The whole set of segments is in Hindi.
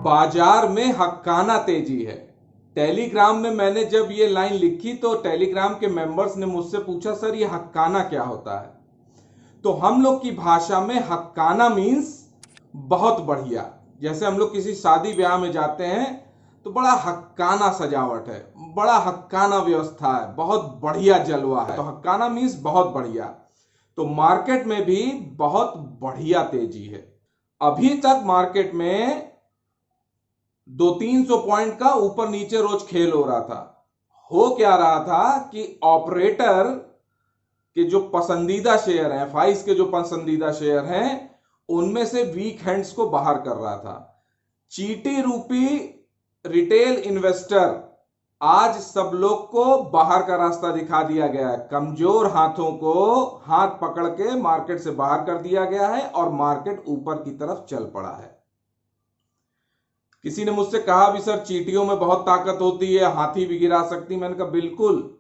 बाजार में हक्काना तेजी है। टेलीग्राम में मैंने जब ये लाइन लिखी तो टेलीग्राम के मेंबर्स ने मुझसे पूछा, सर ये हक्काना क्या होता है? तो हम लोग की भाषा में हक्काना मीन्स बहुत बढ़िया। जैसे हम लोग किसी शादी ब्याह में जाते हैं तो बड़ा हक्काना सजावट है, बड़ा हक्काना व्यवस्था है, बहुत बढ़िया जलवा है, तो हक्काना मीन्स बहुत बढ़िया। तो मार्केट में भी बहुत बढ़िया तेजी है। अभी तक मार्केट में 200-300 पॉइंट का ऊपर नीचे रोज खेल हो रहा था। हो क्या रहा था कि ऑपरेटर के जो पसंदीदा शेयर हैं, फाइज के जो पसंदीदा शेयर हैं, उनमें से वीक हैंड्स को बाहर कर रहा था। चीटी रूपी रिटेल इन्वेस्टर आज सब लोग को बाहर का रास्ता दिखा दिया गया है। कमजोर हाथों को हाथ पकड़ के मार्केट से बाहर कर दिया गया है और मार्केट ऊपर की तरफ चल पड़ा है। किसी ने मुझसे कहा भी सर चीटियों में बहुत ताकत होती है, हाथी भी गिरा सकती। मैंने कहा बिल्कुल,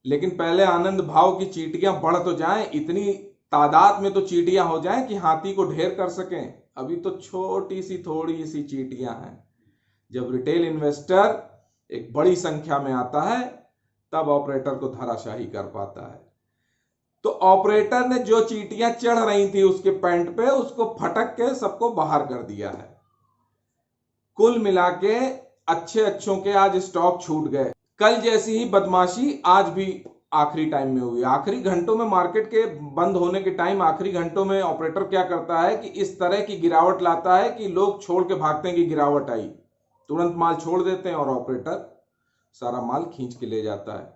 लेकिन पहले आनंद भाव की चीटियां बढ़ तो जाएं, इतनी तादाद में तो चीटियां हो जाएं कि हाथी को ढेर कर सकें। अभी तो छोटी सी थोड़ी सी चीटियां हैं। जब रिटेल इन्वेस्टर एक बड़ी संख्या में आता है तब ऑपरेटर को धराशाही कर पाता है। तो ऑपरेटर ने जो चीटियां चढ़ रही थी उसके पैंट पे, उसको फटक के सबको बाहर कर दिया है। कुल मिला के अच्छों के आज स्टॉक छूट गए। कल जैसी ही बदमाशी आज भी आखिरी टाइम में हुई। आखिरी घंटों में मार्केट के बंद होने के टाइम, आखिरी घंटों में ऑपरेटर क्या करता है कि इस तरह की गिरावट लाता है कि लोग छोड़ के भागते हैं कि गिरावट आई, तुरंत माल छोड़ देते हैं और ऑपरेटर सारा माल खींच के ले जाता है।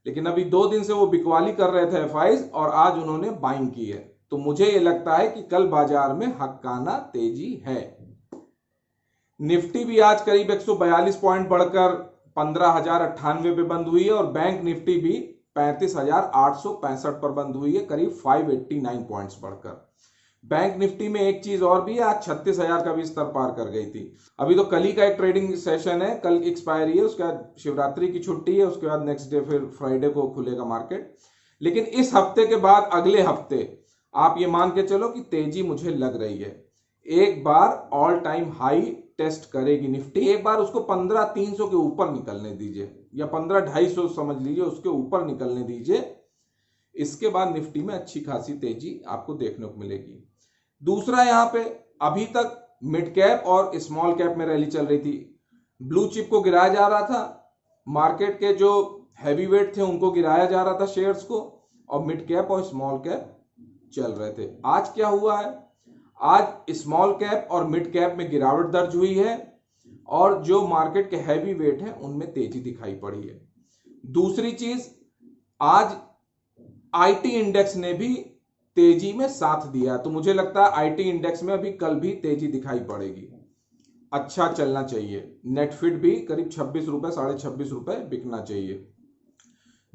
लेकिन अभी 2 दिन से वो बिकवाली कर रहे थे एफआईज और आज उन्होंने बाइंग की है। तो मुझे ये लगता है कि कल बाजार में हक्काना तेजी है। निफ्टी भी आज करीब 142 पॉइंट बढ़कर 15,098 पे बंद हुई है और बैंक निफ्टी भी 35,865 पर बंद हुई है, करीब 589 पॉइंट्स बढ़कर। बैंक निफ्टी में एक चीज और भी है, आज 36,000 का भी स्तर पार कर गई थी। अभी तो कल ही का एक ट्रेडिंग सेशन है, कल एक्सपायरी है, उसके बाद शिवरात्रि की छुट्टी है, उसके बाद नेक्स्ट डे फिर फ्राइडे को खुलेगा मार्केट। लेकिन इस हफ्ते के बाद अगले हफ्ते आप ये मान के चलो कि तेजी मुझे लग रही है। एक बार ऑल टाइम हाई टेस्ट करेगी निफ्टी, एक बार उसको 15,300 के ऊपर निकलने दीजिए या 15,250 समझ लीजिए, उसके ऊपर निकलने दीजिए। इसके बाद निफ्टी में अच्छी खासी तेजी आपको देखने को मिलेगी। दूसरा, यहां पे अभी तक मिड कैप और स्मॉल कैप में रैली चल रही थी। ब्लू चिप को गिराया जा रहा था, मार्केट के जो हैवी वेट थे उनको गिराया जा रहा था शेयर्स को, और मिड कैप और स्मॉल कैप चल रहे थे। आज क्या हुआ है? आज स्मॉल कैप और मिड कैप में गिरावट दर्ज हुई है और जो मार्केट के हैवी वेट हैं उनमें तेजी दिखाई पड़ी है। दूसरी चीज, आज आईटी इंडेक्स ने भी तेजी में साथ दिया, तो मुझे लगता है आईटी इंडेक्स में अभी कल भी तेजी दिखाई पड़ेगी। अच्छा चलना चाहिए। नेटफिट भी करीब 26 रुपए, 26.5 रुपए बिकना चाहिए।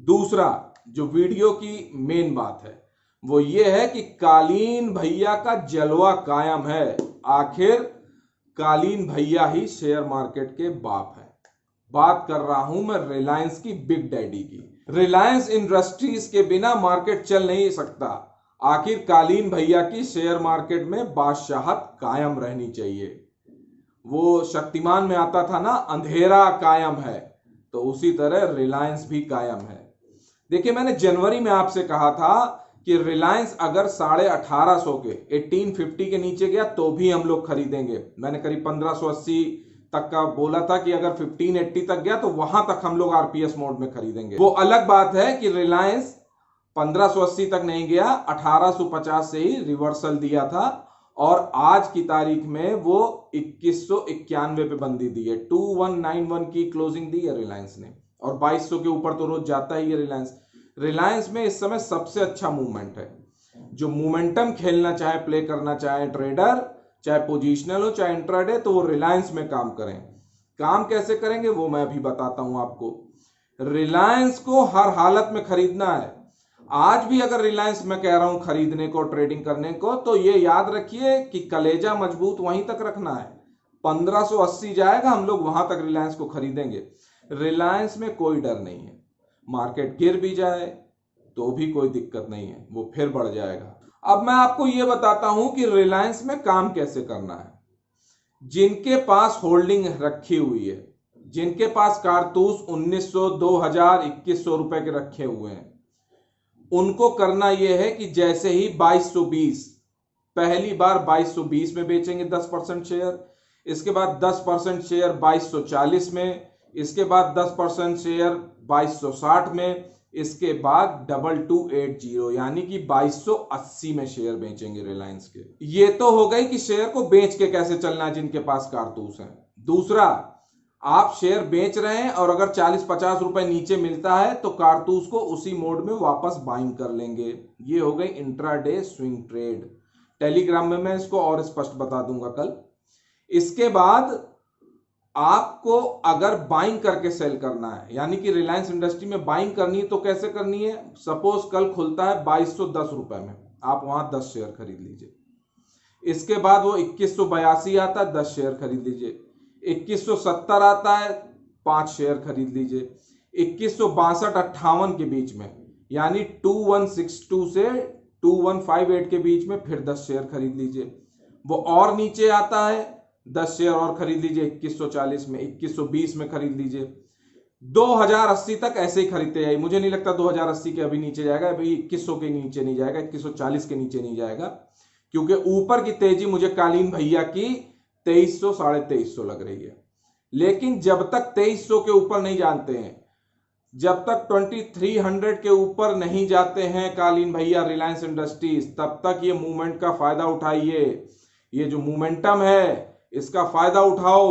दूसरा, जो वीडियो की मेन बात है वो ये है कि कालीन भैया का जलवा कायम है। आखिर कालीन भैया ही शेयर मार्केट के बाप है। बात कर रहा हूं मैं रिलायंस की, बिग डैडी की। रिलायंस इंडस्ट्रीज के बिना मार्केट चल नहीं सकता। आखिर कालीन भैया की शेयर मार्केट में बादशाहत कायम रहनी चाहिए। वो शक्तिमान में आता था ना, अंधेरा कायम है, तो उसी तरह रिलायंस भी कायम है। देखिए, मैंने जनवरी में आपसे कहा था कि रिलायंस अगर 1850 के 1850 के नीचे गया तो भी हम लोग खरीदेंगे। मैंने करीब 1580 तक का बोला था कि अगर 1580 तक गया तो वहां तक हम लोग आरपीएस मोड में खरीदेंगे। वो अलग बात है कि रिलायंस 1580 तक नहीं गया, 1850 से ही रिवर्सल दिया था और आज की तारीख में वो 2191 पे बंदी दी है। 2191 की क्लोजिंग दी है रिलायंस ने और 2200 के ऊपर तो रोज जाता ही है रिलायंस। रिलायंस में इस समय सबसे अच्छा मूवमेंट है। जो मोमेंटम खेलना चाहे, प्ले करना चाहे ट्रेडर, चाहे पोजिशनल हो चाहे इंट्राडे, तो वो रिलायंस में काम करें। काम कैसे करेंगे वो मैं अभी बताता हूं आपको। रिलायंस को हर हालत में खरीदना है। आज भी अगर रिलायंस में कह रहा हूं खरीदने को, ट्रेडिंग करने को, तो ये याद रखिए कि कलेजा मजबूत वहीं तक रखना है। 1580 जाएगा, हम लोग वहां तक रिलायंस को खरीदेंगे। रिलायंस में कोई डर नहीं है। मार्केट गिर भी जाए तो भी कोई दिक्कत नहीं है, वो फिर बढ़ जाएगा। अब मैं आपको यह बताता हूं कि रिलायंस में काम कैसे करना है। जिनके पास होल्डिंग रखी हुई है, जिनके पास कारतूस 1900, 2000, 2100 रुपए के रखे हुए हैं, उनको करना यह है कि जैसे ही 2220, पहली बार 2220 में बेचेंगे 10% शेयर, इसके बाद 10% शेयर 2240 में, इसके बाद 10% शेयर 2260 में, इसके बाद 2280 यानी कि 2280 में शेयर बेचेंगे रिलायंस के। ये तो हो गई कि शेयर को बेच के कैसे चलना है जिनके पास कारतूस है। दूसरा, आप शेयर बेच रहे हैं और अगर 40-50 रुपए नीचे मिलता है तो कारतूस को उसी मोड में वापस बाइंग कर लेंगे। ये हो गई इंट्राडे स्विंग ट्रेड। टेलीग्राम में मैं इसको और स्पष्ट बता दूंगा कल। इसके बाद आपको अगर बाइंग करके सेल करना है, यानी कि रिलायंस इंडस्ट्री में बाइंग करनी है, तो कैसे करनी है? सपोज कल खुलता है 2210 रुपए में, आप वहां 10 शेयर खरीद लीजिए। इसके बाद वो 2182 आता है, 10 शेयर खरीद लीजिए। 2170 आता है, 5 शेयर खरीद लीजिए। 2162-58 के बीच में, यानी 2162 से 2158 के बीच में फिर 10 शेयर खरीद लीजिए। वो और नीचे आता है, 10 शेयर और खरीद लीजिए 2140 में, 2120 में खरीद लीजिए। 2080 तक ऐसे ही खरीदते जाइए। मुझे नहीं लगता 2080 के अभी नीचे जाएगा, अभी 2100 के नीचे नहीं जाएगा, 2140 के नीचे नहीं जाएगा, क्योंकि ऊपर की तेजी मुझे कालीन भैया की 2300, 2350 लग रही है। लेकिन जब तक 2300 के ऊपर नहीं जानते हैं, जब तक 2300 के ऊपर नहीं जाते हैं कालीन भैया रिलायंस इंडस्ट्रीज, तब तक ये मूवमेंट का फायदा उठाइए। ये जो मोमेंटम है इसका फायदा उठाओ।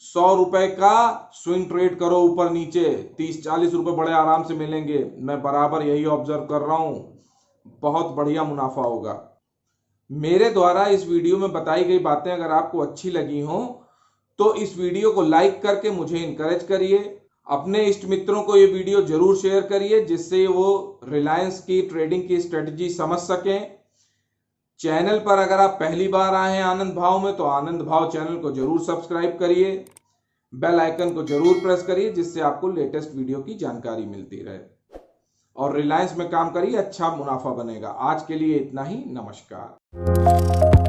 100 रुपए का स्विंग ट्रेड करो ऊपर नीचे, 30-40 रुपए बड़े आराम से मिलेंगे। मैं बराबर यही ऑब्जर्व कर रहा हूं, बहुत बढ़िया मुनाफा होगा। मेरे द्वारा इस वीडियो में बताई गई बातें अगर आपको अच्छी लगी हो तो इस वीडियो को लाइक करके मुझे इनकरेज करिए। अपने इष्ट मित्रों को ये वीडियो जरूर शेयर करिए, जिससे वो रिलायंस की ट्रेडिंग की स्ट्रेटजी समझ सकें। चैनल पर अगर आप पहली बार आए हैं आनंद भाव में, तो आनंद भाव चैनल को जरूर सब्सक्राइब करिए, बेल आइकन को जरूर प्रेस करिए, जिससे आपको लेटेस्ट वीडियो की जानकारी मिलती रहे। और रिलायंस में काम करिए, अच्छा मुनाफा बनेगा। आज के लिए इतना ही, नमस्कार।